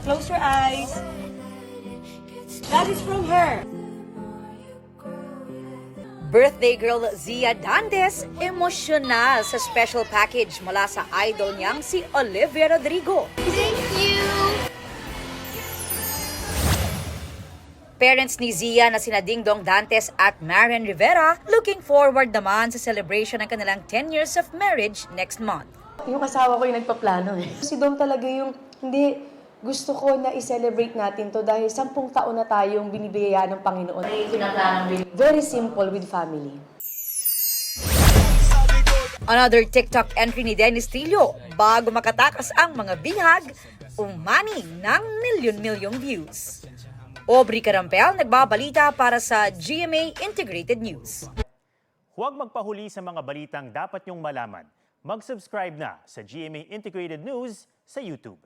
Close your eyes. That is from her. Birthday girl Zia Dantes, emosyonal sa special package mula sa idol niyang si Olivia Rodrigo. Thank you! Parents ni Zia na sina Ding Dong Dantes at Marian Rivera looking forward naman sa celebration ng kanilang 10 years of marriage next month. Yung asawa ko yung nagpaplano eh. Si Dom talaga yung, hindi, gusto ko na i-celebrate natin to dahil 10 taon na tayong binibigyan ng Panginoon. Very simple with family. Another TikTok entry ni Dennis Trillo bago makatakas ang mga bihag, umani ng milyon-milyong views. Aubrey Carampel nagbabalita para sa GMA Integrated News. Huwag magpahuli sa mga balitang dapat niyong malaman. Mag-subscribe na sa GMA Integrated News sa YouTube.